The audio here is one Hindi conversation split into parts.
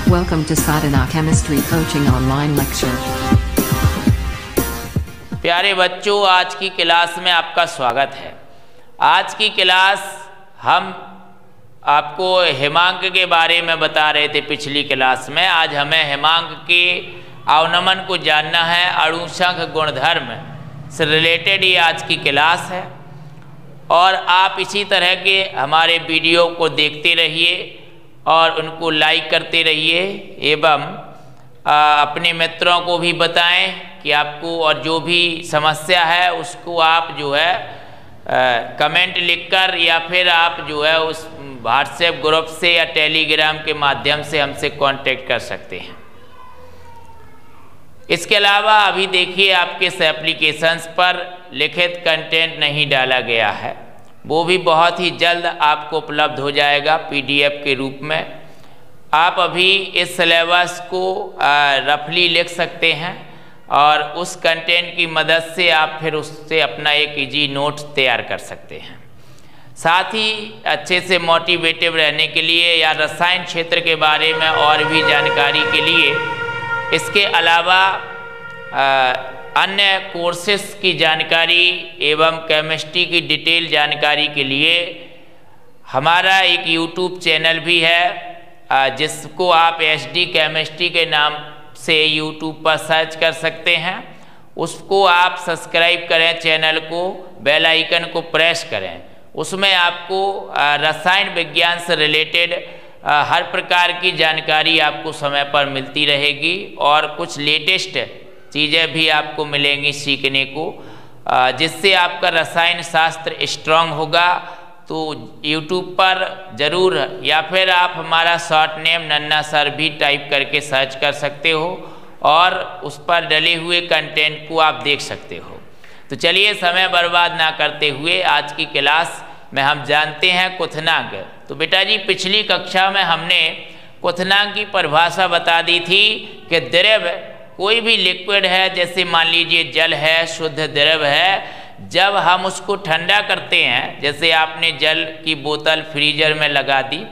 Welcome to Sadhana Chemistry Coaching Online Lecture. प्यारे बच्चों, आज की क्लास में आपका स्वागत है। आज की क्लास हम आपको हेमांक के बारे में बता रहे थे पिछली क्लास में। आज हमें हेमांक के अवनमन को जानना है, अणुसंघ गुणधर्म से रिलेटेड ये आज की क्लास है। और आप इसी तरह के हमारे वीडियो को देखते रहिए और उनको लाइक करते रहिए एवं अपने मित्रों को भी बताएं कि आपको और जो भी समस्या है उसको आप जो है कमेंट लिखकर या फिर आप जो है उस व्हाट्सएप ग्रुप से या टेलीग्राम के माध्यम से हमसे कांटेक्ट कर सकते हैं। इसके अलावा अभी देखिए आपके इस एप्लीकेशंस पर लिखित कंटेंट नहीं डाला गया है, वो भी बहुत ही जल्द आपको उपलब्ध हो जाएगा पीडीएफ के रूप में। आप अभी इस सिलेबस को रफली लिख सकते हैं और उस कंटेंट की मदद से आप फिर उससे अपना एक इजी नोट तैयार कर सकते हैं। साथ ही अच्छे से मोटिवेटिव रहने के लिए या रसायन क्षेत्र के बारे में और भी जानकारी के लिए, इसके अलावा अन्य कोर्सेस की जानकारी एवं केमिस्ट्री की डिटेल जानकारी के लिए हमारा एक यूट्यूब चैनल भी है जिसको आप एचडी केमिस्ट्री के नाम से यूट्यूब पर सर्च कर सकते हैं। उसको आप सब्सक्राइब करें, चैनल को, बेल आइकन को प्रेस करें। उसमें आपको रसायन विज्ञान से रिलेटेड हर प्रकार की जानकारी आपको समय पर मिलती रहेगी और कुछ लेटेस्ट चीज़ें भी आपको मिलेंगी सीखने को, जिससे आपका रसायन शास्त्र स्ट्रांग होगा। तो YouTube पर ज़रूर, या फिर आप हमारा शॉर्ट नेम नन्ना सर भी टाइप करके सर्च कर सकते हो और उस पर डले हुए कंटेंट को आप देख सकते हो। तो चलिए समय बर्बाद ना करते हुए आज की क्लास में हम जानते हैं क्वथनांक। तो बेटा जी, पिछली कक्षा में हमने क्वथनांक की परिभाषा बता दी थी कि द्रव कोई भी लिक्विड है, जैसे मान लीजिए जल है, शुद्ध द्रव है, जब हम उसको ठंडा करते हैं, जैसे आपने जल की बोतल फ्रीजर में लगा दी,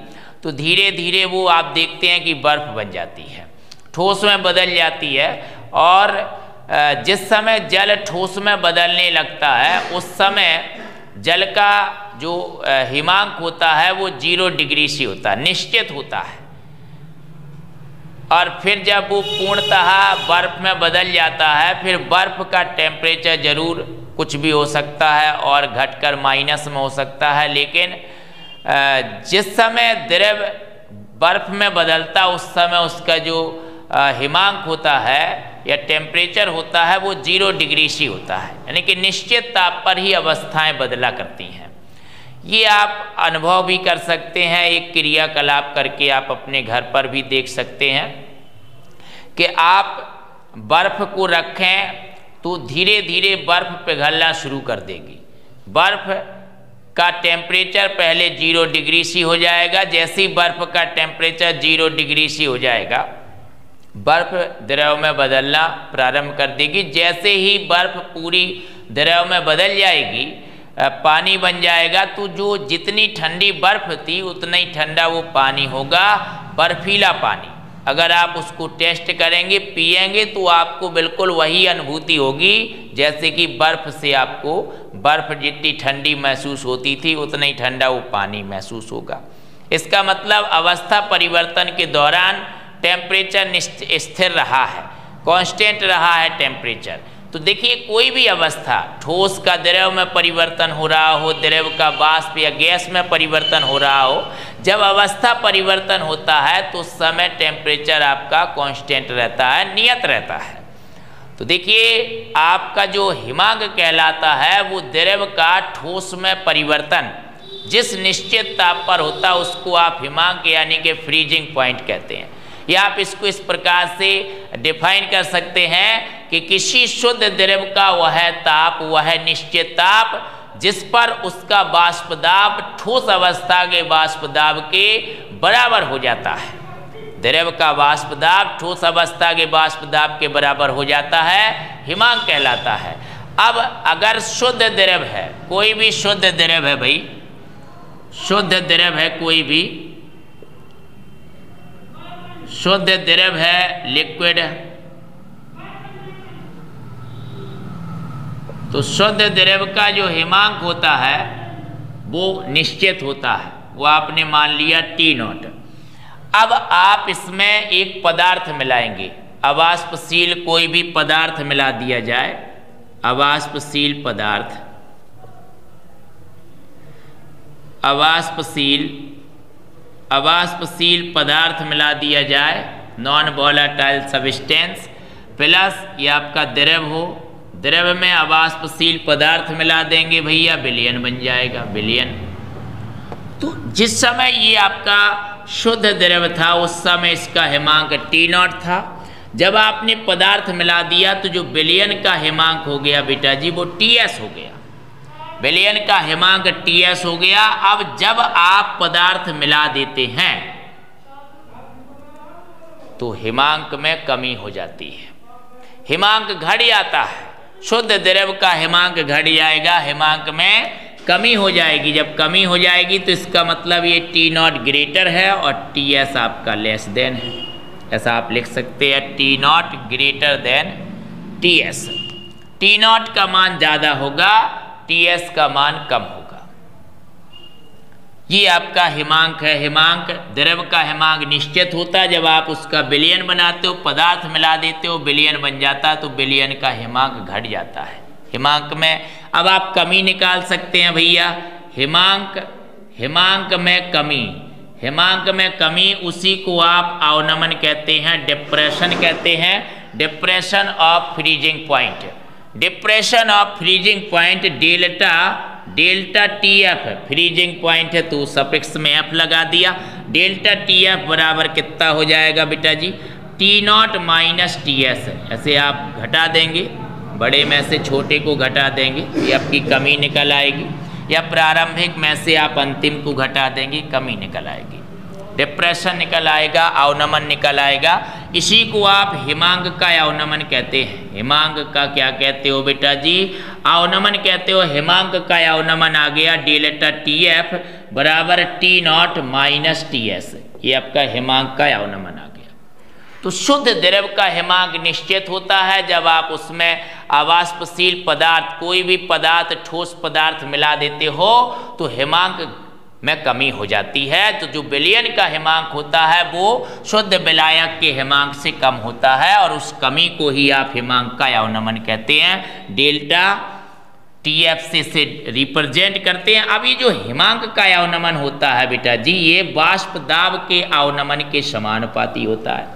तो धीरे धीरे वो आप देखते हैं कि बर्फ़ बन जाती है, ठोस में बदल जाती है। और जिस समय जल ठोस में बदलने लगता है उस समय जल का जो हिमांक होता है वो 0 डिग्री से होता है, निश्चित होता है। और फिर जब वो पूर्णतः बर्फ़ में बदल जाता है, फिर बर्फ़ का टेम्परेचर ज़रूर कुछ भी हो सकता है और घटकर माइनस में हो सकता है, लेकिन जिस समय द्रव बर्फ़ में बदलता उस समय उसका जो हिमांक होता है या टेम्परेचर होता है वो 0 डिग्री से होता है, यानी कि निश्चित ताप पर ही अवस्थाएं बदला करती हैं। ये आप अनुभव भी कर सकते हैं, एक क्रियाकलाप करके आप अपने घर पर भी देख सकते हैं कि आप बर्फ़ को रखें तो धीरे धीरे बर्फ़ पिघलना शुरू कर देगी। बर्फ़ का टेम्परेचर पहले 0 डिग्री से हो जाएगा। जैसे ही बर्फ़ का टेम्परेचर 0 डिग्री से हो जाएगा, बर्फ़ द्रव में बदलना प्रारंभ कर देगी। जैसे ही बर्फ़ पूरी द्रव में बदल जाएगी, पानी बन जाएगा, तो जो जितनी ठंडी बर्फ़ थी उतना ही ठंडा वो पानी होगा, बर्फीला पानी। अगर आप उसको टेस्ट करेंगे, पिएंगे, तो आपको बिल्कुल वही अनुभूति होगी जैसे कि बर्फ़ से आपको बर्फ़ जितनी ठंडी महसूस होती थी उतना ही ठंडा वो पानी महसूस होगा। इसका मतलब अवस्था परिवर्तन के दौरान टेम्परेचर स्थिर रहा है, कांस्टेंट रहा है टेम्परेचर। तो देखिए, कोई भी अवस्था, ठोस का द्रव में परिवर्तन हो रहा हो, द्रव का वाष्प या गैस में परिवर्तन हो रहा हो, जब अवस्था परिवर्तन होता है तो उस समय टेम्परेचर आपका कांस्टेंट रहता है, नियत रहता है। तो देखिए, आपका जो हिमांक कहलाता है वो द्रव का ठोस में परिवर्तन जिस निश्चित ताप पर होता है उसको आप हिमांक यानी कि फ्रीजिंग पॉइंट कहते हैं। या आप इसको इस प्रकार से डिफाइन कर सकते हैं कि किसी शुद्ध द्रव का वह ताप, वह निश्चित ताप जिस पर उसका वाष्प दाब ठोस अवस्था के वाष्प दाब के बराबर हो जाता है। द्रव का वाष्प दाब ठोस अवस्था के वाष्प दाब के बराबर हो जाता है, हिमांक कहलाता है। अब अगर शुद्ध द्रव है, कोई भी शुद्ध द्रव है भाई, शुद्ध द्रव है कोई भी, शुद्ध द्रव है लिक्विड, तो शुद्ध द्रव का जो हिमांक होता है वो निश्चित होता है, वो आपने मान लिया T0। अब आप इसमें एक पदार्थ मिलाएंगे, अवाष्पशील कोई भी पदार्थ मिला दिया जाए, अवाष्पशील पदार्थ, अवाष्पशील पदार्थ मिला दिया जाए, नॉन वोलेटाइल सब्सटेंस, प्लस ये आपका द्रव हो, द्रव में अवाष्पशील पदार्थ मिला देंगे भैया, विलयन बन जाएगा, विलयन। तो जिस समय ये आपका शुद्ध द्रव था उस समय इसका हिमांक T0 था। जब आपने पदार्थ मिला दिया तो जो विलयन का हिमांक हो गया बेटा जी वो Ts हो गया, विलयन का हिमांक Ts हो गया। अब जब आप पदार्थ मिला देते हैं तो हिमांक में कमी हो जाती है, हिमांक घट जाता है, शुद्ध द्रव का हिमांक घट जाएगा, हिमांक में कमी हो जाएगी। जब कमी हो जाएगी तो इसका मतलब ये T0 ग्रेटर है और Ts आपका लेस देन है, ऐसा आप लिख सकते हैं, T0 greater than Ts। T0 का मान ज़्यादा होगा, Ts का मान कम होगा। ये आपका हिमांक है। हिमांक द्रव का हिमांक निश्चित होता है, जब आप उसका विलयन बनाते हो, पदार्थ मिला देते हो, विलयन बन जाता है तो विलयन का हिमांक घट जाता है। हिमांक में अब आप कमी निकाल सकते हैं भैया, हिमांक में कमी, हिमांक में कमी, उसी को आप अवनमन कहते हैं, डिप्रेशन कहते हैं, depression of freezing point. Depression of freezing point delta TF freezing point है तो सफिक्स में F लगा दिया। डेल्टा TF बराबर कितना हो जाएगा बेटा जी, T0 माइनस Ts। ऐसे आप घटा देंगे, बड़े में से छोटे को घटा देंगे, ये आपकी कमी निकल आएगी, या प्रारंभिक में से आप अंतिम को घटा देंगे, कमी निकल आएगी, डिप्रेशन निकल आएगा, अवनमन निकल आएगा। इसी को आप हिमांक का अवनमन कहते हैं। हिमांक का क्या कहते हो बेटा जी, अवनमन कहते हो। हिमांक का अवनमन आ गया डेल्टा TF बराबर T0 माइनस Ts, ये आपका हिमांक का अवनमन आ गया। तो शुद्ध द्रव का हिमांक निश्चित होता है, जब आप उसमें अवाष्पशील पदार्थ, कोई भी पदार्थ, ठोस पदार्थ मिला देते हो तो हिमांक में कमी हो जाती है। तो जो विलयन का हिमांक होता है वो शुद्ध विलायक के हिमांक से कम होता है, और उस कमी को ही आप हिमांक का अवनमन कहते हैं, डेल्टा TF से रिप्रेजेंट करते हैं। अब ये जो हिमांक का अवनमन होता है बेटा जी, ये वाष्प दाब के अवनमन के समानुपाती होता है,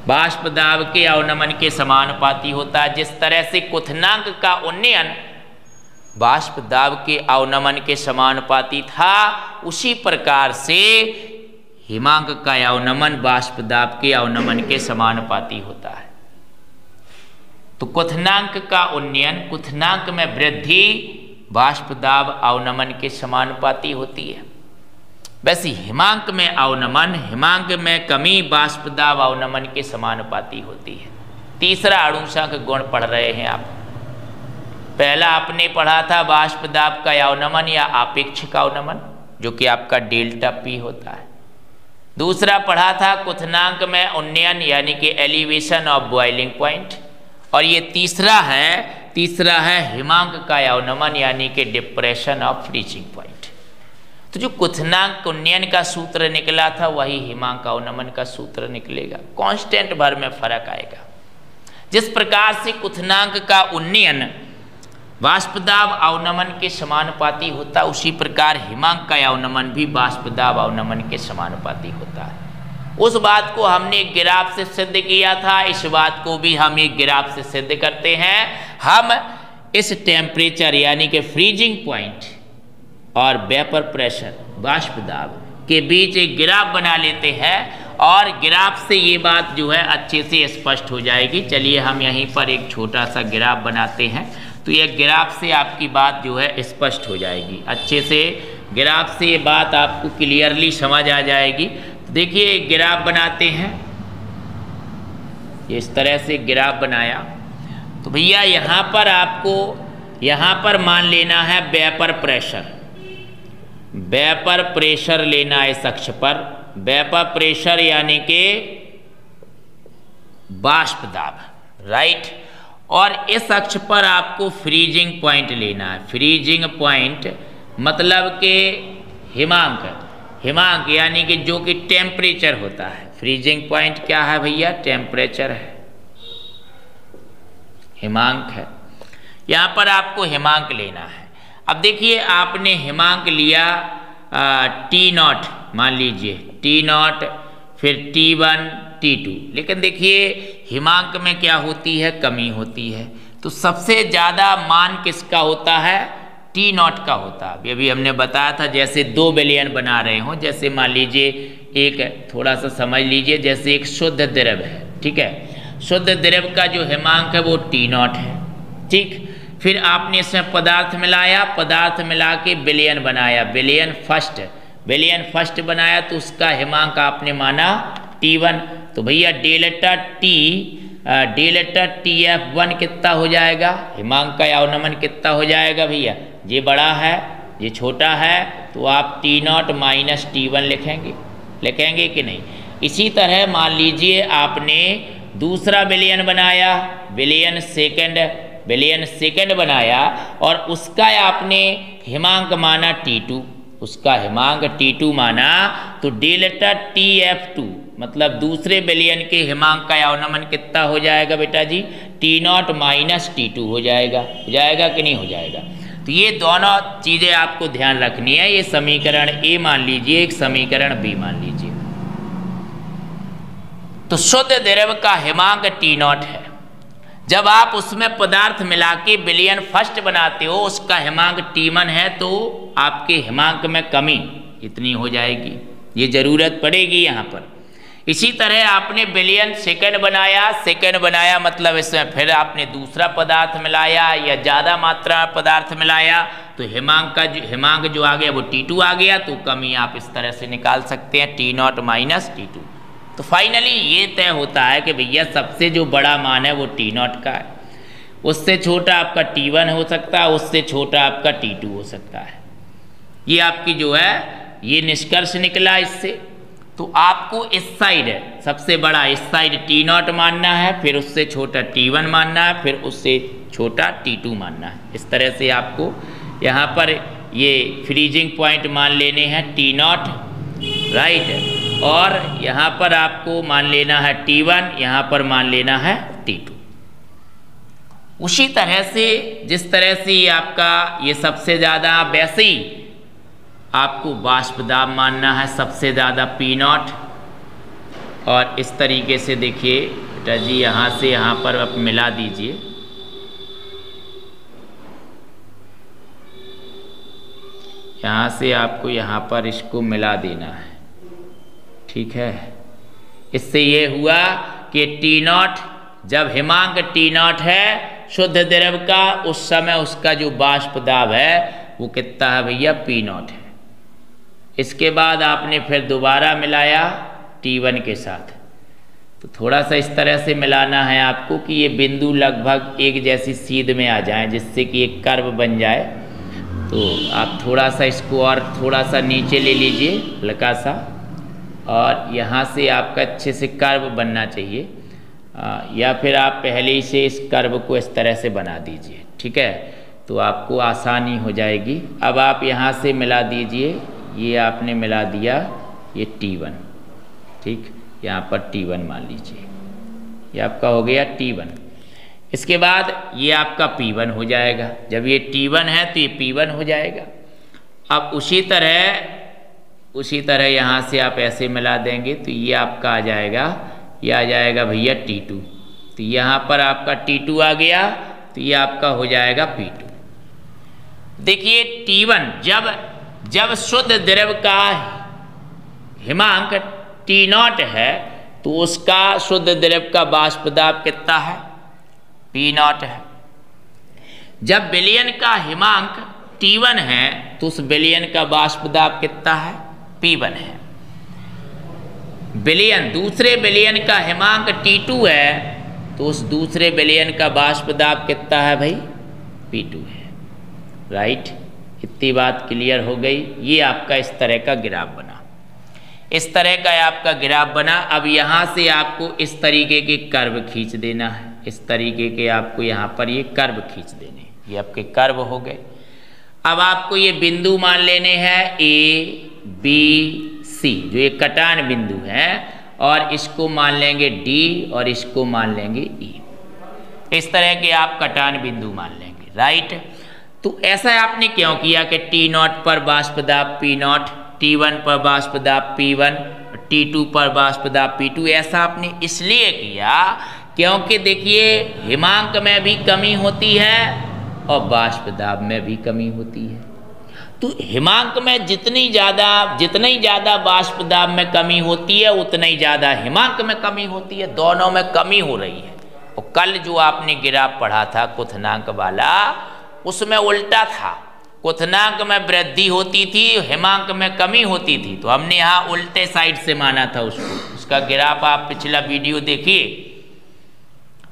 वाष्प दाब के अवनमन के समानुपाती होता है। जिस तरह से क्वथनांक का उन्नयन वाष्प दाब के अवनमन के समानुपाती था, उसी प्रकार से हिमांक का अवनमन वाष्प दाब के अवनमन के समानुपाती होता है। तो क्वथनांक का उन्नयन, क्वथनांक में वृद्धि वाष्प दाब अवनमन के समानुपाती होती है। वैसे हिमांक में अवनमन, हिमांक में कमी वाष्प दाब अवनमन के समानुपाती होती है। तीसरा अणुशंख गुण पढ़ रहे हैं आप। पहला आपने पढ़ा था वाष्प दाब का अवनमन या आपेक्षिक अवनमन, जो कि आपका डेल्टा P होता है। दूसरा पढ़ा था क्वथनांक में उन्नयन यानी कि एलिवेशन ऑफ बॉइलिंग पॉइंट, और ये तीसरा है हिमांक का अवनमन यानी कि डिप्रेशन ऑफ फ्रीजिंग पॉइंट। तो जो क्वथनांक उन्नयन का सूत्र निकला था वही हिमांक अवनमन का सूत्र निकलेगा, कांस्टेंट भर में फर्क आएगा। जिस प्रकार से क्वथनांक का उन्नयन वाष्प दाब अवनमन के समानुपाती होता है, उसी प्रकार हिमांक का अवनमन भी वाष्प दाब अवनमन के समानुपाती होता है। उस बात को हमने एक ग्राफ से सिद्ध किया था, इस बात को भी हम एक ग्राफ से सिद्ध करते हैं। हम इस टेम्परेचर यानी कि फ्रीजिंग पॉइंट और वेपर प्रेशर, वाष्प दाब के बीच एक ग्राफ बना लेते हैं, और ग्राफ से ये बात जो है अच्छे से स्पष्ट हो जाएगी। चलिए हम यहीं पर एक छोटा सा ग्राफ बनाते हैं, तो ये ग्राफ से आपकी बात जो है स्पष्ट हो जाएगी। अच्छे से ग्राफ से ये बात आपको क्लियरली समझ आ जाएगी। तो देखिए एक ग्राफ बनाते हैं, इस तरह से ग्राफ बनाया। तो भैया यहाँ पर आपको यहाँ पर मान लेना है वेपर प्रेशर, वेपर प्रेशर लेना है इस अक्ष पर। वेपर प्रेशर यानी कि वाष्प दाब, राइट। और इस अक्ष पर आपको फ्रीजिंग पॉइंट लेना है। फ्रीजिंग पॉइंट मतलब कि हिमांक, हिमांक यानी कि जो कि टेम्परेचर होता है। फ्रीजिंग पॉइंट क्या है भैया? टेम्परेचर है, हिमांक है। यहाँ पर आपको हिमांक लेना है। अब देखिए आपने हिमांक लिया T0, मान लीजिए T0, फिर T1, T2, लेकिन देखिए हिमांक में क्या होती है? कमी होती है। तो सबसे ज़्यादा मान किसका होता है? T0 का होता है। अभी हमने बताया था, जैसे 2 विलयन बना रहे हो, जैसे मान लीजिए एक, थोड़ा सा समझ लीजिए, जैसे एक शुद्ध द्रव है, ठीक है। शुद्ध द्रव का जो हिमांक है वो T0 है, ठीक। फिर आपने इसमें पदार्थ मिलाया, पदार्थ मिला के विलयन बनाया, विलयन फर्स्ट बनाया, तो उसका हिमांक आपने माना T1। तो भैया डेल्टा TF1 कितना हो जाएगा? हिमांक का अवनमन कितना हो जाएगा भैया? ये बड़ा है, ये छोटा है, तो आप T0 माइनस T1 लिखेंगे कि नहीं? इसी तरह मान लीजिए आपने दूसरा विलयन बनाया, विलयन सेकंड बनाया, और उसका आपने हिमांक माना T2, उसका हिमांक T2 माना, तो डेल्टा TF2 मतलब दूसरे विलयन के हिमांक का अवनमन कितना हो जाएगा बेटा जी? T0 माइनस T2 हो जाएगा कि नहीं हो जाएगा? तो ये दोनों चीज़ें आपको ध्यान रखनी है। ये समीकरण A मान लीजिए, एक समीकरण B मान लीजिए। तो शुद्ध द्रव का हिमांक T0 है। जब आप उसमें पदार्थ मिला के विलयन फर्स्ट बनाते हो, उसका हिमांक T1 है, तो आपके हिमांक में कमी इतनी हो जाएगी, ये जरूरत पड़ेगी यहाँ पर। इसी तरह आपने विलयन सेकंड बनाया, मतलब इसमें फिर आपने दूसरा पदार्थ मिलाया या ज़्यादा मात्रा में पदार्थ मिलाया, तो हिमांक जो आ गया वो T2 आ गया। तो कमी आप इस तरह से निकाल सकते हैं, T0 माइनस T2। तो फाइनली ये तय होता है कि भैया सबसे जो बड़ा मान है वो T0 का है, उससे छोटा आपका T1 हो सकता है, उससे छोटा आपका T2 हो सकता है। ये आपकी जो है ये निष्कर्ष निकला इससे। तो आपको इस साइड सबसे बड़ा इस साइड T0 मानना है, फिर उससे छोटा T1 मानना है, फिर उससे छोटा T2 मानना है। इस तरह से आपको यहाँ पर ये फ्रीजिंग पॉइंट मान लेने हैं T0, राइट। और यहाँ पर आपको मान लेना है T1, यहाँ पर मान लेना है T2। उसी तरह से जिस तरह से आपका ये सबसे ज़्यादा, वैसे ही आपको वाष्प दाब मानना है सबसे ज़्यादा P0। और इस तरीके से देखिए बेटा जी, यहाँ से यहाँ पर आप मिला दीजिए, यहाँ से आपको यहाँ पर इसको मिला देना है, ठीक है। इससे ये हुआ कि T0, जब हिमांक T0 है शुद्ध द्रव का, उस समय उसका जो वाष्प दाब है वो कितना है भैया? P0 है। इसके बाद आपने फिर दोबारा मिलाया T1 के साथ, तो थोड़ा सा इस तरह से मिलाना है आपको कि ये बिंदु लगभग एक जैसी सीध में आ जाए, जिससे कि एक कर्व बन जाए। तो आप थोड़ा सा इसको और थोड़ा सा नीचे ले लीजिए, हल्का सा, और यहाँ से आपका अच्छे से कर्व बनना चाहिए, या फिर आप पहले ही से इस कर्व को इस तरह से बना दीजिए, ठीक है। तो आपको आसानी हो जाएगी। अब आप यहाँ से मिला दीजिए, ये आपने मिला दिया, ये T1, ठीक, यहाँ पर T1 मान लीजिए, ये आपका हो गया T1। इसके बाद ये आपका P1 हो जाएगा। जब ये T1 है तो ये P1 हो जाएगा। अब उसी तरह यहाँ से आप ऐसे मिला देंगे तो ये आपका आ जाएगा, ये आ जाएगा भैया T2। तो यहाँ पर आपका T2 आ गया, तो ये आपका हो जाएगा P2। देखिए T1, जब शुद्ध द्रव का हिमांक T0 है, तो उसका शुद्ध द्रव का वाष्प दाब कितना है? P0 है। जब विलयन का हिमांक T1 है, तो उस विलयन का वाष्प दाब कितना है? P1 है। विलयन, दूसरे विलयन का हिमांक T2 है, तो उस दूसरे विलयन का वाष्प दाब कितना है भाई? P2 है, राइट। इतनी बात क्लियर हो गई। ये आपका इस तरह का ग्राफ बना। इस तरह का आपका ग्राफ बना। अब यहाँ से आपको इस तरीके के कर्व खींच देना है, इस तरीके के आपको यहाँ पर ये कर्व खींच देने, ये आपके कर्व हो गए। अब आपको ये बिंदु मान लेने हैं A, B, C, जो ये कटान बिंदु है, और इसको मान लेंगे D और इसको मान लेंगे E। इस तरह के आप कटान बिंदु मान लेंगे, राइट। तो ऐसा आपने क्यों किया कि T0 पर वाष्प दाब P0, T1 पर वाष्प दाब P1, T2 पर वाष्प दाब P2? ऐसा आपने इसलिए किया क्योंकि देखिए हिमांक में भी कमी होती है और वाष्प दाब में भी कमी होती है। तो हिमांक में जितनी ज़्यादा वाष्प दाब में कमी होती है उतना ही ज़्यादा हिमांक में कमी होती है, दोनों में कमी हो रही है। और कल जो आपने ग्राफ पढ़ा था क्वथनांक वाला, उसमें उल्टा था, क्वथनांक में वृद्धि होती थी, हिमांक में कमी होती थी। तो हमने यहाँ उल्टे साइड से माना था उसको, उसका ग्राफ आप पिछला वीडियो देखिए।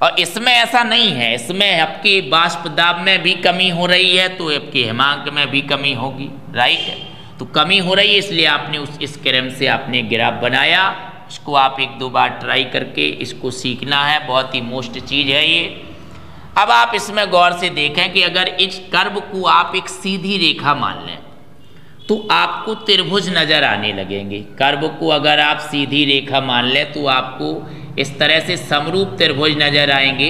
और इसमें ऐसा नहीं है, इसमें आपकी वाष्प दाब में भी कमी हो रही है तो आपके हिमांक में भी कमी होगी, राइट। तो कमी हो रही है इसलिए आपने इस क्रम से आपने ग्राफ बनाया। इसको आप 1-2 बार ट्राई करके इसको सीखना है, बहुत ही मोस्ट चीज़ है ये। अब आप इसमें गौर से देखें कि अगर इस कर्व को आप एक सीधी रेखा मान लें तो आपको त्रिभुज नजर आने लगेंगे। कर्व को अगर आप सीधी रेखा मान लें तो आपको इस तरह से समरूप त्रिभुज नजर आएंगे।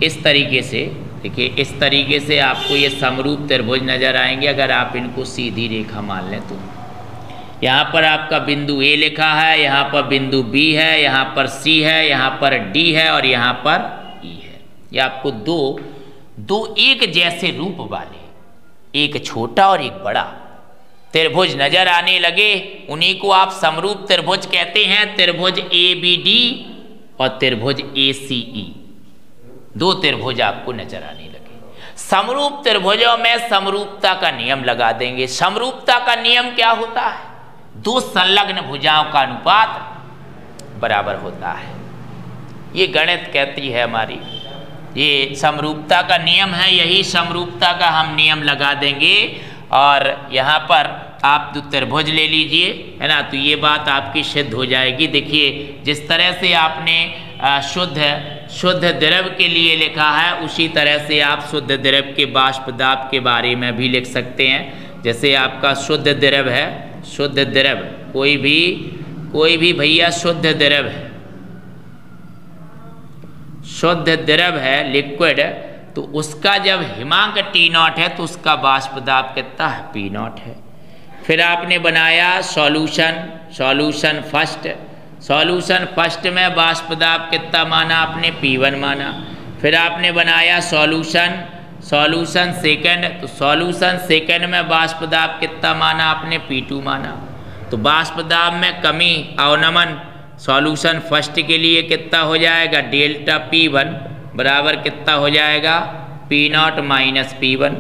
इस तरीके से देखिए, इस तरीके से आपको ये समरूप त्रिभुज नजर आएंगे अगर आप इनको सीधी रेखा मान लें तो। यहाँ पर आपका बिंदु A लिखा है, यहाँ पर बिंदु B है, यहाँ पर C है, यहाँ पर D है और यहाँ पर E है। ये आपको दो एक जैसे रूप वाले, एक छोटा और एक बड़ा त्रिभुज नजर आने लगे। उन्हीं को आप समरूप त्रिभुज कहते हैं। त्रिभुज ABD और त्रिभुज ACE, 2 त्रिभुज आपको नजर आने लगे। समरूप त्रिभुजों में समरूपता का नियम लगा देंगे। समरूपता का नियम क्या होता है? 2 संलग्न भुजाओं का अनुपात बराबर होता है। ये गणित कहती है हमारी, ये समरूपता का नियम है। यही समरूपता का हम नियम लगा देंगे और यहाँ पर आप 2 त्रिभुज ले लीजिए, है ना। तो ये बात आपकी सिद्ध हो जाएगी। देखिए जिस तरह से आपने शुद्ध द्रव के लिए लिखा है उसी तरह से आप शुद्ध द्रव के वाष्प दाब के बारे में भी लिख सकते हैं। जैसे आपका शुद्ध द्रव है, शुद्ध द्रव कोई भी भैया शुद्ध द्रव है, शुद्ध द्रव है लिक्विड, तो उसका जब हिमांक T0 है तो उसका वाष्प दाब कितना है? P0 है। फिर आपने बनाया सॉल्यूशन फर्स्ट में वाष्प दाब कितना माना आपने? P1 माना। फिर आपने बनाया सॉल्यूशन सेकंड, तो सॉल्यूशन सेकंड में वाष्प दाब कितना माना आपने? P2 माना। तो वाष्प दाब में कमी अवनमन सॉल्यूशन फर्स्ट के लिए कितना हो जाएगा? डेल्टा P1 बराबर कितना हो जाएगा? P0 minus P1।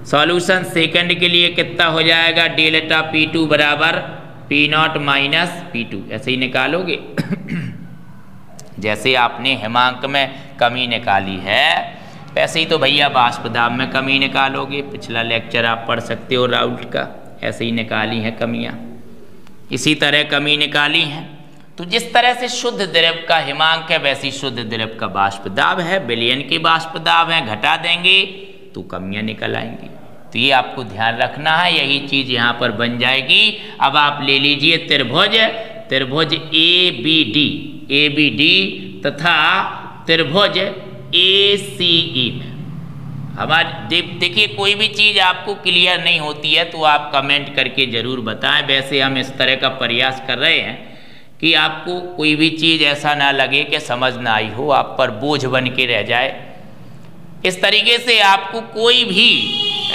Solution second के लिए कितना हो जाएगा? डेल्टा P2 बराबर P0 माइनस P2। ऐसे ही निकालोगे जैसे आपने हिमांक में कमी निकाली है वैसे ही तो भैया वाष्प दाब में कमी निकालोगे। पिछला लेक्चर आप पढ़ सकते हो राउल्ट का, ऐसे ही निकाली हैं कमियां, इसी तरह कमी निकाली हैं। तो जिस तरह से शुद्ध द्रव का हिमांक है वैसी शुद्ध द्रव का वाष्प दाब है। विलयन के वाष्प दाब है, घटा देंगे तो कमियां निकल आएंगी। तो ये आपको ध्यान रखना है, यही चीज यहाँ पर बन जाएगी। अब आप ले लीजिए त्रिभुज ABD तथा त्रिभुज ACE में। हमारे देखिए कोई भी चीज़ आपको क्लियर नहीं होती है तो आप कमेंट करके ज़रूर बताएं। वैसे हम इस तरह का प्रयास कर रहे हैं कि आपको कोई भी चीज़ ऐसा ना लगे कि समझ ना आई हो, आप पर बोझ बन के रह जाए। इस तरीके से आपको कोई भी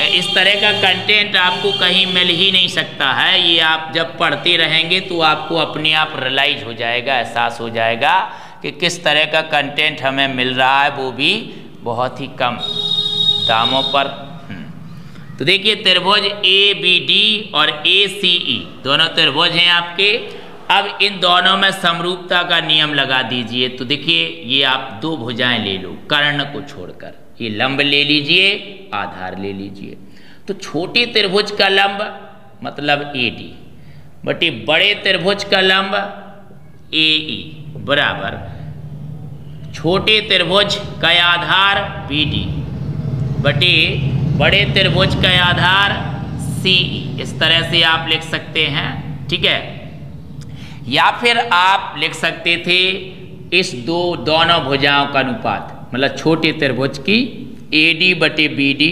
इस तरह का कंटेंट आपको कहीं मिल ही नहीं सकता है। ये आप जब पढ़ते रहेंगे तो आपको अपने आप रियलाइज हो जाएगा, एहसास हो जाएगा कि किस तरह का कंटेंट हमें मिल रहा है, वो भी बहुत ही कम दामों पर। तो देखिए त्रिभुज ABD और ACE दोनों त्रिभुज हैं आपके। अब इन दोनों में समरूपता का नियम लगा दीजिए। तो देखिए ये आप 2 भुजाएं ले लो कर्ण को छोड़कर, ये लंब ले लीजिए, आधार ले लीजिए। तो छोटे त्रिभुज का लंब मतलब AD, बटे बड़े त्रिभुज का लंब AE बराबर छोटे त्रिभुज का आधार BD बटे बड़े त्रिभुज का आधार CE। इस तरह से आप लिख सकते हैं, ठीक है। या फिर आप लिख सकते थे इस दोनों भुजाओं का अनुपात, मतलब छोटे त्रिभुज की AD बटे BD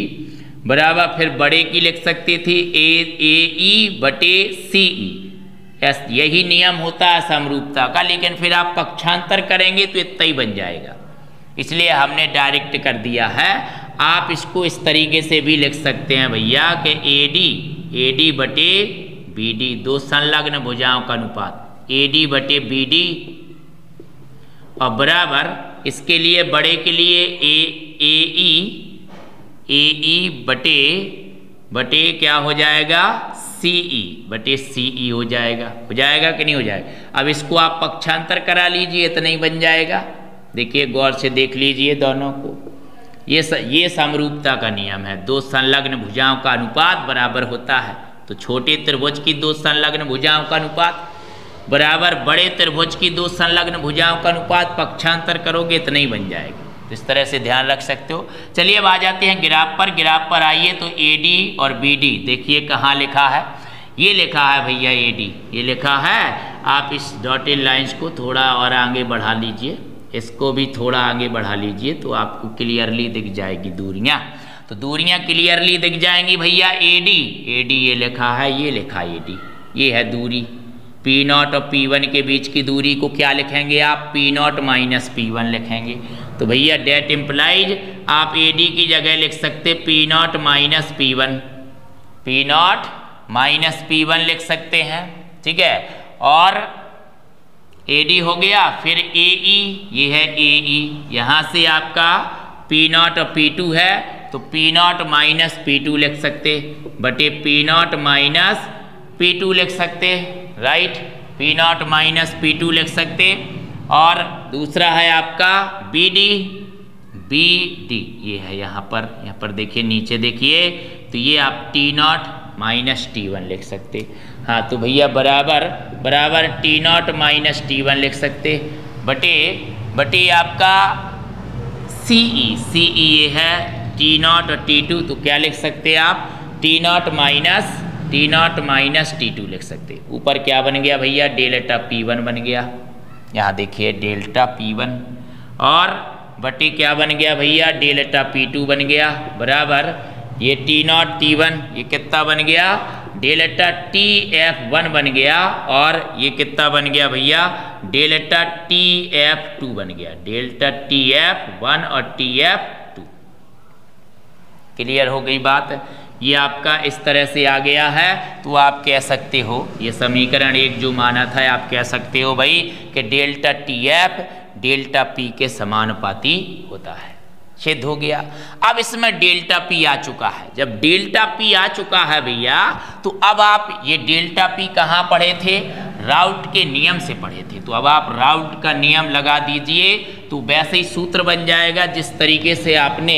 बराबर फिर बड़े की लिख सकते थे AE बटे CE। यही नियम होता है समरूपता का, लेकिन फिर आप पक्षांतर करेंगे तो इतना ही बन जाएगा, इसलिए हमने डायरेक्ट कर दिया है। आप इसको इस तरीके से भी लिख सकते हैं भैया कि AD बटे BD दो संलग्न भुजाओं का अनुपात AD बटे BD और बराबर इसके लिए बड़े के लिए AE बटे क्या हो जाएगा CE बटे CE हो जाएगा कि नहीं हो जाएगा। अब इसको आप पक्षांतर करा लीजिए, इतना ही बन जाएगा। देखिए गौर से देख लीजिए दोनों को, ये समरूपता का नियम है। दो संलग्न भुजाओं का अनुपात बराबर होता है, तो छोटे त्रिभुज की दो संलग्न भुजाओं का अनुपात बराबर बड़े त्रिभुज की दो संलग्न भुजाओं का अनुपात, पक्षांतर करोगे इतना ही बन जाएगा। तो इस तरह से ध्यान रख सकते हो। चलिए अब आ जाते हैं ग्राफ पर आइए। तो AD और BD देखिए कहाँ लिखा है, ये लिखा है भैया AD, ये लिखा है। आप इस डॉटेड लाइंस को थोड़ा और आगे बढ़ा लीजिए, इसको भी थोड़ा आगे बढ़ा लीजिए तो आपको क्लियरली दिख जाएगी दूरियाँ। तो दूरियाँ क्लियरली दिख जाएंगी भैया। AD ये लिखा है, ये लिखा AD, ये है दूरी। P0 और P1 के बीच की दूरी को क्या लिखेंगे आप, P0 माइनस P1 लिखेंगे। तो भैया डेट इम्प्लाइज आप AD की जगह लिख सकते P0 minus P1, P0 minus P1 लिख सकते हैं, ठीक है। और AD हो गया, फिर AE, ये है AE, यहाँ से आपका P0 और P2 है तो P0 माइनस P2 लिख सकते बटे P0 माइनस P2 लिख सकते, राइट। P0 माइनस P2 लिख सकते। और दूसरा है आपका BD, ये है यहाँ पर देखिए, नीचे देखिए, तो ये आप T0 माइनस T1 लिख सकते। हाँ तो भैया बराबर T0 माइनस T1 लिख सकते बटे आपका CE ये है T0 और T2, तो क्या लिख सकते आप, T0 माइनस T2 लिख सकते। ऊपर क्या बन गया भैया, डेल्टा P1 बन गया, यहाँ देखिए डेल्टा P1, और बटे क्या बन गया भैया, डेल्टा P2 बन गया बराबर ये T0 T1, ये कितना बन गया, डेल्टा TF1 बन गया, और ये कितना बन गया भैया, डेल्टा TF2 बन गया, डेल्टा TF1 और TF2। क्लियर हो गई बात। ये आपका इस तरह से आ गया है। तो आप कह सकते हो ये समीकरण एक जो माना था, आप कह सकते हो भाई कि डेल्टा TF डेल्टा P के समानुपाती होता है। सिद्ध हो गया। अब इसमें डेल्टा P आ चुका है। जब डेल्टा P आ चुका है भैया, तो अब आप ये डेल्टा P कहाँ पढ़े थे, राउट के नियम से पढ़े थे। तो अब आप राउट का नियम लगा दीजिए, तो वैसे ही सूत्र बन जाएगा जिस तरीके से आपने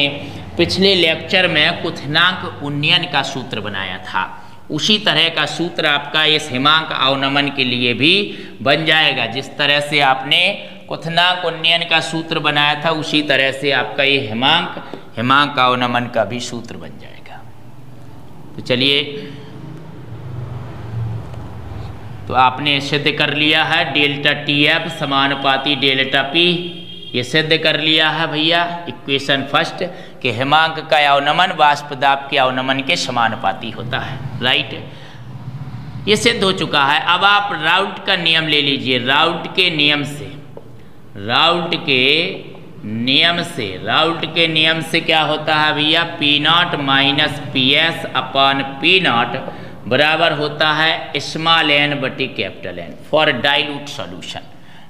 पिछले लेक्चर में क्वथनांक उन्नयन का सूत्र बनाया था, उसी तरह का सूत्र आपका इस हिमांक अवनमन के लिए भी बन जाएगा। जिस तरह से आपने क्वथनांक उन्नयन का सूत्र बनाया था, उसी तरह से आपका ये हिमांक अवनमन का भी सूत्र बन जाएगा। तो चलिए, तो आपने सिद्ध कर लिया है डेल्टा TF समानुपाती डेल्टा P, ये सिद्ध कर लिया है भैया इक्वेशन फर्स्ट कि हिमांक का अवनमन वाष्प दाब के अवनमन के समानुपाती होता है, राइट। ये सिद्ध हो चुका है। अब आप राउट का नियम ले लीजिए। राउट के नियम से क्या होता है भैया, P0 minus PS upon P0 बराबर होता है स्मॉल n बटी capital N for dilute solution.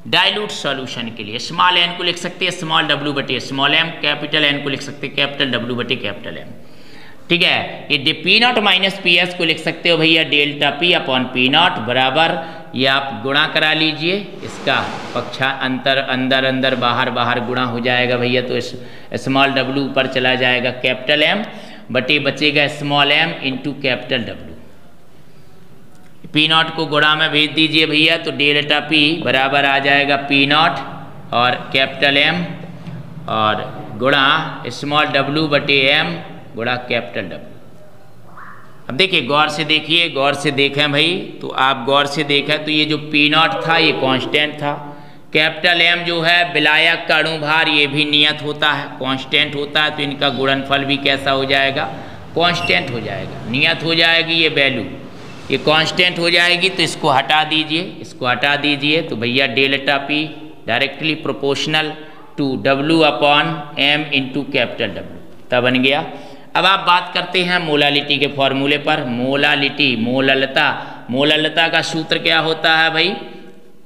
Dilute solution के लिए स्मॉल n को लिख सकते हैं स्मॉल w बटे स्मॉल m, कैपिटल N को लिख सकते हैं कैपिटल W बटे कैपिटल M, ठीक है। ये P0 माइनस PS को लिख सकते हो भैया डेल्टा P अपॉन P0 बराबर, ये आप गुणा करा लीजिए, इसका पक्षा अंदर बाहर गुणा हो जाएगा भैया, तो स्मॉल w ऊपर चला जाएगा कैपिटल M बटे बचेगा small m into capital W। P not को गुणा में भेज दीजिए भैया, तो डेल्टा पी बराबर आ जाएगा पी नॉट और कैपिटल एम और गुणा स्मॉल डब्ल्यू बटे एम गुणा कैपिटल डब्ल्यू। अब देखिए गौर से देखिए, गौर से देखें भाई, तो आप गौर से देखें तो ये जो पी नॉट था ये कांस्टेंट था, कैपिटल एम जो है विलायक का अणुभार ये भी नियत होता है, कांस्टेंट होता है, तो इनका गुणनफल भी कैसा हो जाएगा, कांस्टेंट हो जाएगा, नियत हो जाएगी ये वैल्यू, ये कांस्टेंट हो जाएगी। तो इसको हटा दीजिए, इसको हटा दीजिए, तो भैया delta P directly proportional to W upon M into capital W, तब बन गया। अब आप बात करते हैं मोलालिटी के फॉर्मूले पर। मोलालिटी, मोललता, मोललता का सूत्र क्या होता है भाई,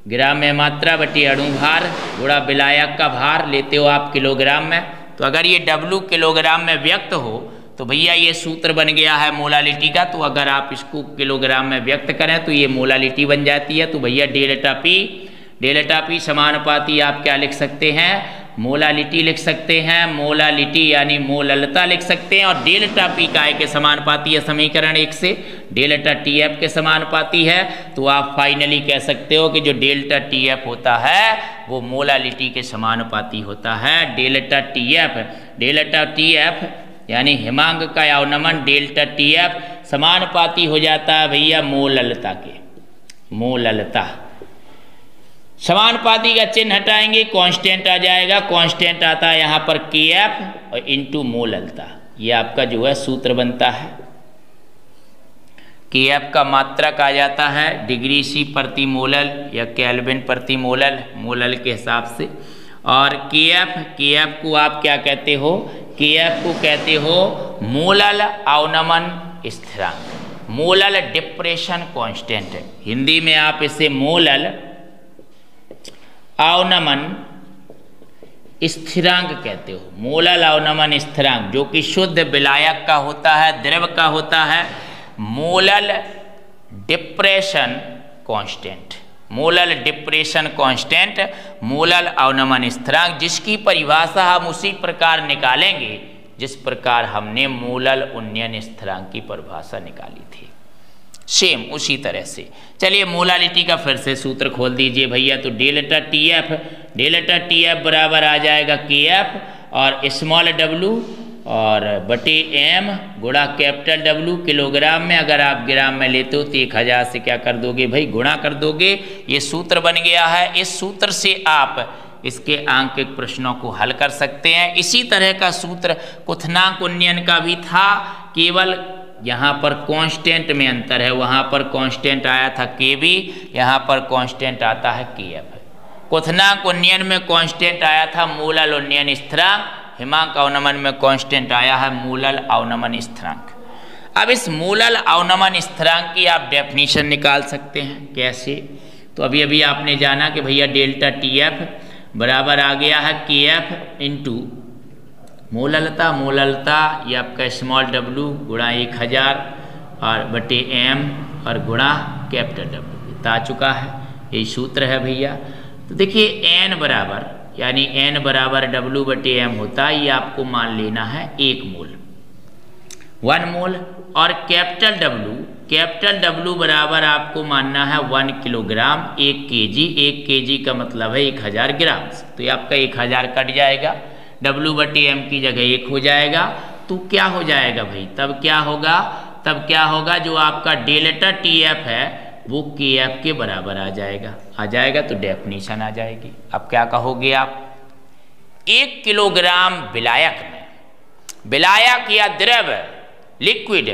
ग्राम में मात्रा बटी अणुभार गुणा विलायक का भार, लेते हो आप किलोग्राम में, तो अगर ये डब्ल्यू किलोग्राम में व्यक्त हो तो भैया ये सूत्र बन गया है मोलालिटी का। तो अगर आप इसको किलोग्राम में व्यक्त करें तो ये मोलालिटी बन जाती है। तो भैया डेल्टा पी समानुपाती आप क्या लिख सकते हैं, मोलालिटी लिख सकते हैं, मोलालिटी यानी मोललता लिख सकते हैं, और डेल्टा पी काय के समानुपाती है, समीकरण 1 से डेल्टा टी एफ के समानुपाती है। तो आप फाइनली कह सकते हो कि जो डेल्टा टी एफ होता है वो मोलालिटी के समानुपाती होता है। डेल्टा टी एफ यानी हिमांक का अवनमन डेल्टा टी एफ समानुपाती हो जाता है भैया मोललता के, मोललता। समानुपाती का चिन्ह हटाएंगे, कांस्टेंट आ जाएगा, कांस्टेंट आता है यहाँ पर के एफ और इंटू मोललता, ये आपका जो है सूत्र बनता है। के एफ का मात्रक आ जाता है डिग्री सी प्रति मोलल या केल्विन प्रति मोलल, मोलल के हिसाब से। और के एफ को आप क्या कहते हो, के एफ को कहते हो मोलल अवनमन स्थिरांक, मोलल डिप्रेशन कांस्टेंट है, हिंदी में आप इसे मोलल अवनमन स्थिरांक कहते हो, मोलल अवनमन स्थिरांक, जो कि शुद्ध विलायक का होता है, द्रव का होता है। Molal depression constant, molal depression constant, molal अवनमन स्थिरांक, जिसकी परिभाषा हम उसी प्रकार निकालेंगे जिस प्रकार हमने मोलल उन्नयन स्थिरांक की परिभाषा निकाली थी, सेम उसी तरह से। चलिए मोलालिटी का फिर से सूत्र खोल दीजिए भैया, तो डेल्टा टी एफ बराबर आ जाएगा के एफ और स्मॉल डब्ल्यू और बटे एम गुणा कैपिटल डब्ल्यू, किलोग्राम में अगर आप ग्राम में लेते हो तो 1000 से क्या कर दोगे भाई, गुणा कर दोगे, ये सूत्र बन गया है। इस सूत्र से आप इसके आंकिक प्रश्नों को हल कर सकते हैं। इसी तरह का सूत्र क्वथनांक उन्नयन का भी था, केवल यहाँ पर कांस्टेंट में अंतर है, वहाँ पर कांस्टेंट आया था के बी, यहाँ पर कांस्टेंट आता है के एफ। क्वथनांक उन्नयन में कांस्टेंट आया था मोलल उन्नयन स्थिरांक, हिमांक अवनमन में कांस्टेंट आया है मोलल अवनमन स्थिरांक। अब इस मोलल अवनमन स्थिरांक की आप डेफिनेशन निकाल सकते हैं, कैसे, तो अभी अभी आपने जाना कि भैया डेल्टा टी एफ बराबर आ गया है के एफ इंटू मोललता ये आपका स्मॉल डब्ल्यू गुणा 1000 और बटे एम और गुणा कैपिटल डब्ल्यू, आ चुका है, यही सूत्र है भैया। तो देखिए एन बराबर यानी एन बराबर डब्ल्यू बटे एम होता है, ये आपको मान लेना है 1 मोल, 1 मोल, और कैपिटल डब्ल्यू बराबर आपको मानना है 1 किलोग्राम 1 केजी का मतलब है 1000 ग्राम, तो ये आपका 1000 कट जाएगा, डब्ल्यू बटे एम की जगह 1 हो जाएगा। तो क्या हो जाएगा भाई, तब क्या होगा जो आपका डेल्टा टी एफ है वो के एफ के बराबर आ जाएगा, तो डेफिनेशन आ जाएगी। अब क्या कहोगे आप, 1 किलोग्राम विलायक या द्रव लिक्विड,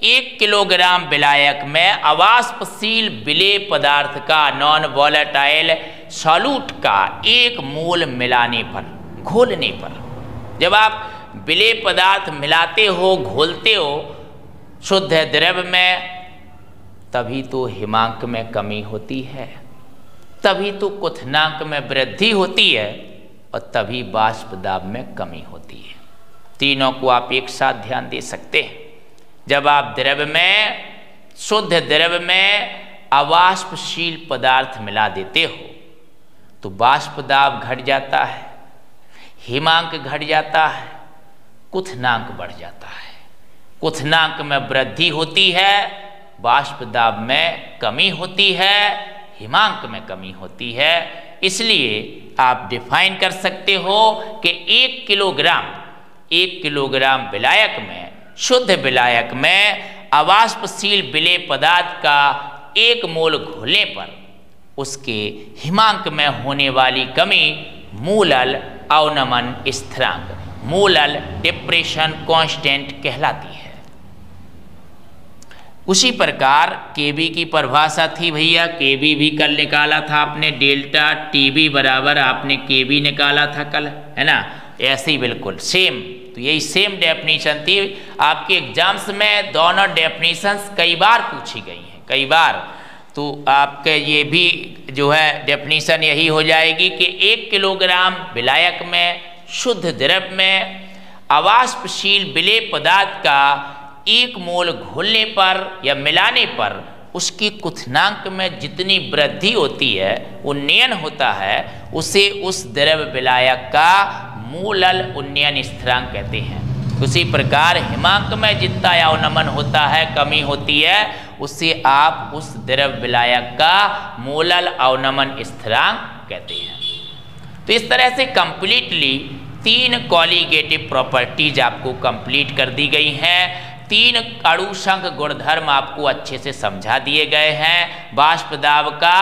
1 किलोग्राम विलायक में अवाष्पशील विलेय पदार्थ का नॉन वॉलेटाइल सॉल्यूट का 1 मोल मिलाने पर, घोलने पर, जब आप विलेय पदार्थ मिलाते हो, घोलते हो शुद्ध द्रव में, तभी तो हिमांक में कमी होती है, तभी तो क्वथनांक में वृद्धि होती है, और तभी वाष्प दाब में कमी होती है। तीनों को आप एक साथ ध्यान दे सकते हैं। जब आप द्रव में, शुद्ध द्रव में अवाष्पशील पदार्थ मिला देते हो तो वाष्प दाब घट जाता है, हिमांक घट जाता है, क्वथनांक बढ़ जाता है, क्वथनांक में वृद्धि होती है, वाष्प दाब में कमी होती है, हिमांक में कमी होती है। इसलिए आप डिफाइन कर सकते हो कि 1 किलोग्राम विलायक में, शुद्ध विलायक में अवाष्पशील विलेय पदार्थ का 1 मोल घोलने पर उसके हिमांक में होने वाली कमी मूलल अवनमन स्थिरांक, मूलल डिप्रेशन कांस्टेंट कहलाती है। उसी प्रकार केबी की परिभाषा थी भैया, केबी भी कल निकाला था आपने, डेल्टा टीबी बराबर आपने केबी निकाला था कल, है ना। ऐसे ही बिल्कुल सेम, तो यही सेम डेफिनेशन थी। आपके एग्जाम्स में दोनों डेफिनेशंस कई बार पूछी गई हैं, कई बार। तो आपके ये भी जो है डेफिनेशन यही हो जाएगी कि 1 किलोग्राम विलायक में, शुद्ध द्रव में अवाष्पशील विलेय पदार्थ का 1 मोल घोलने पर या मिलाने पर उसकी क्वथनांक में जितनी वृद्धि होती है, उन्नयन होता है, उसे उस द्रव विलायक का मूलल उन्नयन स्थिरांक कहते हैं। उसी प्रकार हिमांक में जितना अवनमन होता है, कमी होती है, उसे आप उस द्रव विलायक का मूलल अवनमन स्थिरांक कहते हैं। तो इस तरह से कंप्लीटली 3 कॉलीगेटिव प्रॉपर्टीज आपको कंप्लीट कर दी गई हैं। 3 अणु संघ गुणधर्म आपको अच्छे से समझा दिए गए हैं। वाष्प दाब का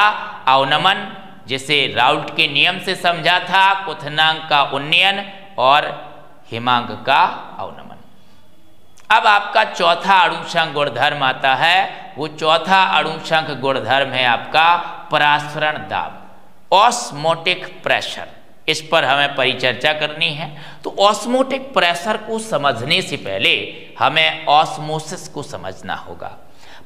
अवनमन, जिसे राउल्ट के नियम से समझा था, क्वथनांक का उन्नयन और हिमांक का अवनमन। अब आपका चौथा अणु संघ गुणधर्म आता है। वो चौथा अणु संघ गुणधर्म है आपका परासरण दाब, ऑस्मोटिक प्रेशर। इस पर हमें परिचर्चा करनी है। तो ऑस्मोटिक प्रेशर को समझने से पहले हमें ऑस्मोसिस को समझना होगा।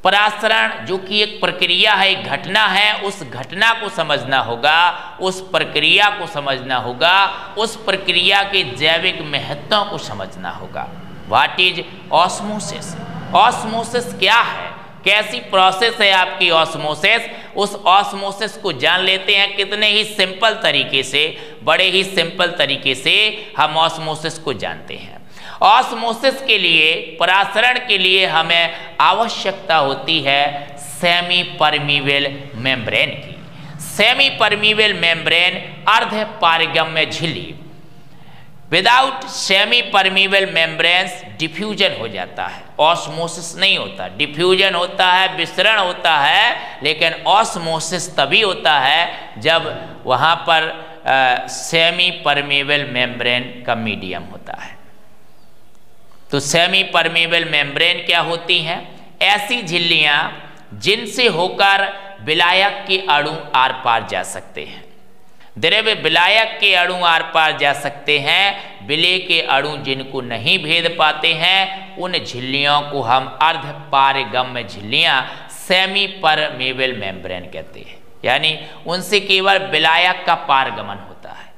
परासरण जो कि एक प्रक्रिया है, एक घटना है, उस घटना को समझना होगा, उस प्रक्रिया को समझना होगा, उस प्रक्रिया के जैविक महत्वों को समझना होगा। What is osmosis? ऑस्मोसिस क्या है, कैसी प्रोसेस है आपकी ऑस्मोसिस? उस ऑस्मोसिस को जान लेते हैं कितने ही सिंपल तरीके से, बड़े ही सिंपल तरीके से हम ऑस्मोसिस को जानते हैं। ऑस्मोसिस के लिए, परासरण के लिए हमें आवश्यकता होती है सेमी परमीबल मेम्ब्रेन की। सेमी परमीबल मेम्ब्रेन अर्ध पारगम्य झिल्ली। Without semi permeable membranes diffusion हो जाता है, ऑस्मोसिस नहीं होता। डिफ्यूजन होता है, विसरण होता है, लेकिन ऑस्मोसिस तभी होता है जब वहाँ पर सेमी परमीबल मेम्ब्रेन का मीडियम होता है। तो सेमी परमीबल मेम्ब्रेन क्या होती हैं? ऐसी झिल्लियाँ जिनसे होकर विलायक के अणु आर पार जा सकते हैं। द्रव्य विलायक के अणु आर पार जा सकते हैं। विलेय के अणु जिनको नहीं भेद पाते हैं, उन झिल्लियों को हम अर्ध पारगम्य झिल्लियाँ, सेमी परमीबल मेम्ब्रेन कहते हैं। यानी उनसे केवल विलायक का पारगमन होता है।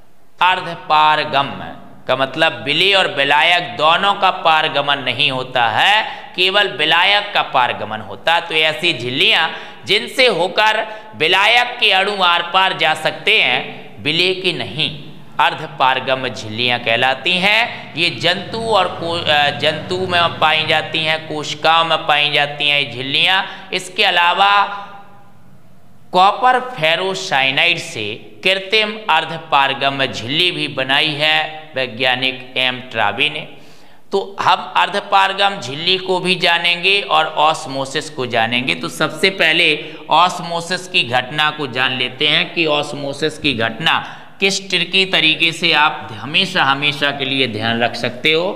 अर्ध पारगम्य का मतलब विलेय और विलायक दोनों का पारगमन नहीं होता है, केवल विलायक का पारगमन होता है। तो ऐसी झिल्लियाँ जिनसे होकर विलायक के अणु आर पार जा सकते हैं, विलेय की नहीं, अर्ध पारगम्य झिल्लियाँ कहलाती हैं। ये जंतु और जंतु में पाई जाती हैं, कोशिकाओं में पाई जाती हैं ये झिल्लियाँ। इसके अलावा कॉपर फेरोसाइनाइड से कृत्रिम अर्ध पारगम्य झिल्ली भी बनाई है वैज्ञानिक एम ट्राबी ने। तो हम अर्ध पारगम्य झिल्ली को भी जानेंगे और ऑस्मोसिस को जानेंगे। तो सबसे पहले ऑस्मोसिस की घटना को जान लेते हैं कि ऑस्मोसिस की घटना किस ट्रिकी तरीके से आप हमेशा हमेशा के लिए ध्यान रख सकते हो,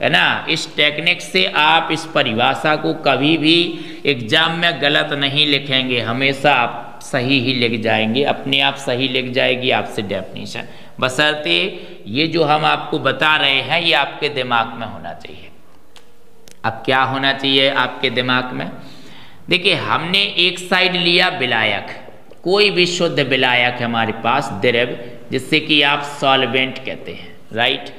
है ना। इस टेक्निक से आप इस परिभाषा को कभी भी एग्जाम में गलत नहीं लिखेंगे, हमेशा आप सही ही लिख जाएंगे, अपने आप सही लिख जाएगी आपसे डेफिनेशन, बशर्ते ये जो हम आपको बता रहे हैं ये आपके दिमाग में होना चाहिए। अब क्या होना चाहिए आपके दिमाग में? देखिए, हमने एक साइड लिया विलायक, कोई भी शुद्ध विलायक है हमारे पास, द्रव, जिससे कि आप सॉल्वेंट कहते हैं, राइट।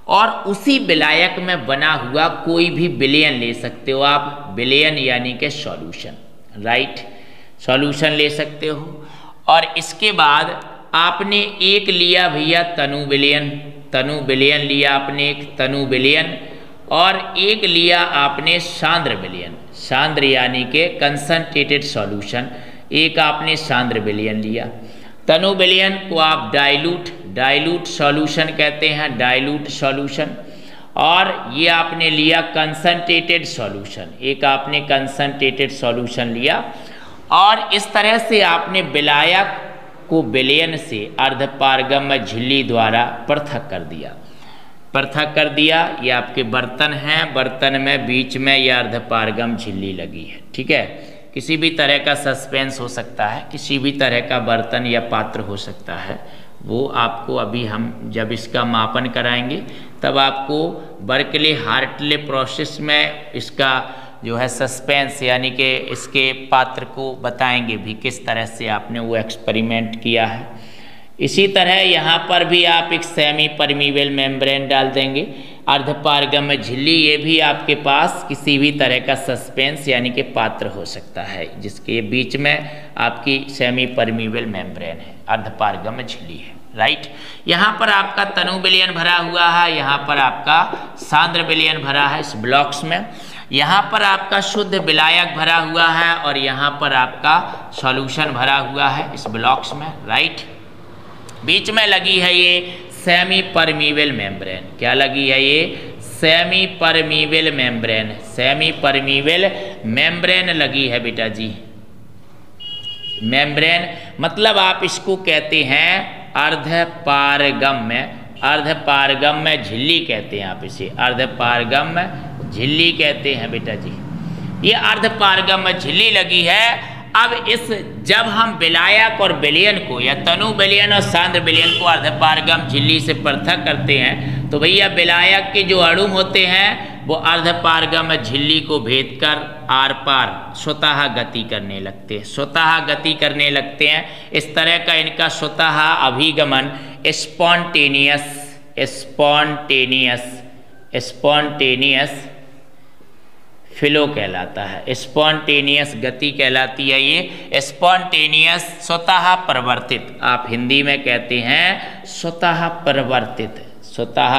और उसी विलायक में बना हुआ कोई भी विलयन ले सकते हो आप, विलयन यानी कि सॉल्यूशन, राइट, सॉल्यूशन ले सकते हो। और इसके बाद आपने एक लिया भैया तनु विलयन, तनु विलयन लिया आपने, एक तनु विलयन, और एक लिया आपने सांद्र विलयन, सांद्र यानी कि कंसंट्रेटेड सॉल्यूशन, एक आपने सांद्र विलयन लिया। तनु विलयन को आप डाइल्यूट सॉल्यूशन कहते हैं, डाइल्यूट सॉल्यूशन। और ये आपने लिया कंसंट्रेटेड सॉल्यूशन, एक आपने कंसंट्रेटेड सॉल्यूशन लिया। और इस तरह से आपने विलायक को विलयन से अर्धपारगम्य झिल्ली द्वारा पृथक कर दिया। ये आपके बर्तन हैं, बर्तन में बीच में यह अर्धपारगम झिल्ली लगी है, ठीक है। किसी भी तरह का सस्पेंस हो सकता है, किसी भी तरह का बर्तन या पात्र हो सकता है, वो आपको अभी हम जब इसका मापन कराएंगे तब आपको बर्कले हार्टले प्रोसेस में इसका जो है सस्पेंस यानी कि इसके पात्र को बताएंगे भी किस तरह से आपने वो एक्सपेरिमेंट किया है। इसी तरह यहाँ पर भी आप एक सेमी परमीबल मेम्ब्रेन डाल देंगे, अर्धपारगम्य झिल्ली, ये भी आपके पास किसी भी तरह का सस्पेंस यानी कि पात्र हो सकता है जिसके बीच में आपकी सेमी परमीबल मेम्ब्रेन है, अर्धपारगम्य झिल्ली है, राइट। यहाँ पर आपका तनु विलयन भरा हुआ है, यहाँ पर आपका सांद्र विलयन भरा है इस ब्लॉक्स में, यहाँ पर आपका शुद्ध विलायक भरा हुआ है और यहाँ पर आपका सॉल्यूशन भरा हुआ है इस ब्लॉक्स में, राइट। बीच में लगी है ये सेमी परमीबल मेम्ब्रेन, क्या लगी है ये semi permeable membrane, semi permeable membrane लगी है बेटा जी। मेम्ब्रेन मतलब आप इसको कहते हैं अर्धपारगम्य झिल्ली कहते हैं, आप इसे अर्धपारगम्य झिल्ली कहते हैं बेटा जी। ये अर्धपारगम्य झिल्ली लगी है। अब जब हम विलायक और विलयन को या तनु विलयन और सांद्र विलयन को अर्धपारगम झिल्ली से पृथक करते हैं तो भैया विलायक के जो अणु होते हैं वो अर्धपारगम झिल्ली को भेद कर आर पार स्वतः गति करने लगते हैं। इस तरह का इनका स्वतः अभिगमन स्पॉन्टेनियस फ्लो कहलाता है, स्पॉन्टेनियस गति कहलाती है। ये स्पॉन्टेनियस स्वतः परिवर्तित, आप हिंदी में कहते हैं स्वतः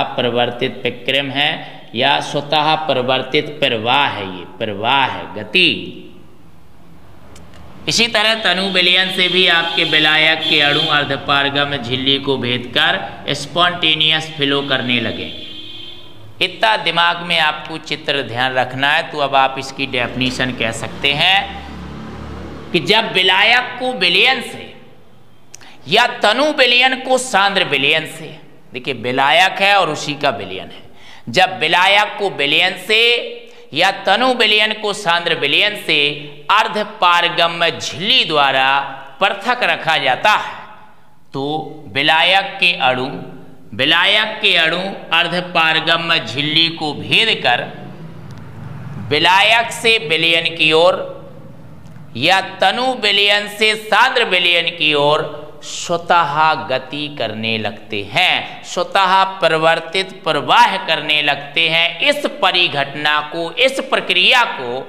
परिवर्तित विक्रम है या स्वतः परिवर्तित प्रवाह है, ये प्रवाह है, गति। इसी तरह तनु विलयन से भी आपके विलायक के अणु अर्धपारगम झिल्ली को भेद कर स्पॉन्टेनियस फ्लो करने लगे। इतना दिमाग में आपको चित्र ध्यान रखना है। तो अब आप इसकी डेफिनेशन कह सकते हैं कि जब विलायक को विलयन से या तनु विलयन को सांद्र विलयन से, देखिए विलायक है और उसी का विलयन है, जब विलायक को विलयन से या तनु विलयन को सांद्र विलयन से अर्धपारगम्य झिल्ली द्वारा पृथक रखा जाता है तो विलायक के अणु अर्धपारगम्य झिल्ली को भेद कर विलायक से विलयन की ओर या तनु विलयन से सांद्र विलयन की ओर स्वतः गति करने लगते हैं, स्वतः परिवर्तित प्रवाह करने लगते हैं। इस परिघटना को, इस प्रक्रिया को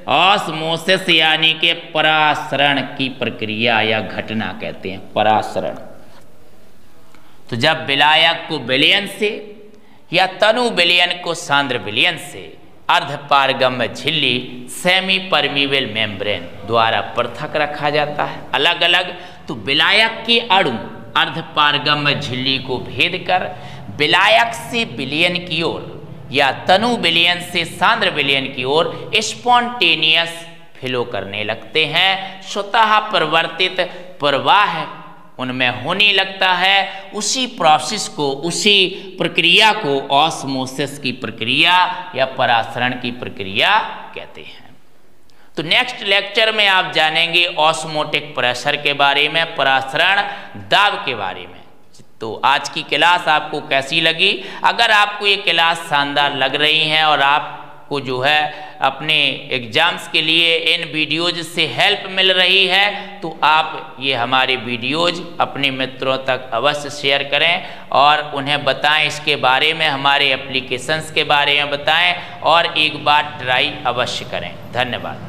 ऑस्मोसिस यानी कि परासरण की प्रक्रिया या घटना कहते हैं, परासरण। तो जब विलायक को विलयन से या तनु विलयन को सांद्र विलयन से अर्धपारगम्य झिल्ली सेमी परमीबल मेम्ब्रेन द्वारा पृथक रखा जाता है अलग अलग, तो विलायक के अणु अर्धपारगम्य झिल्ली को भेद कर विलायक से विलयन की ओर या तनु विलयन से सांद्र विलयन की ओर स्पॉन्टेनियस फ्लो करने लगते हैं, स्वतः परिवर्तित प्रवाह उनमें होने लगता है। उसी प्रोसेस को, उसी प्रक्रिया को ऑस्मोसिस की प्रक्रिया या परासरण की प्रक्रिया कहते हैं। तो नेक्स्ट लेक्चर में आप जानेंगे ऑस्मोटिक प्रेशर के बारे में, परासरण दाब के बारे में। तो आज की क्लास आपको कैसी लगी? अगर आपको ये क्लास शानदार लग रही है और आपको जो है अपने एग्जाम्स के लिए इन वीडियोज से हेल्प मिल रही है तो आप ये हमारे वीडियोज अपने मित्रों तक अवश्य शेयर करें और उन्हें बताएं इसके बारे में, हमारे एप्लीकेशंस के बारे में बताएं और एक बार ट्राई अवश्य करें। धन्यवाद।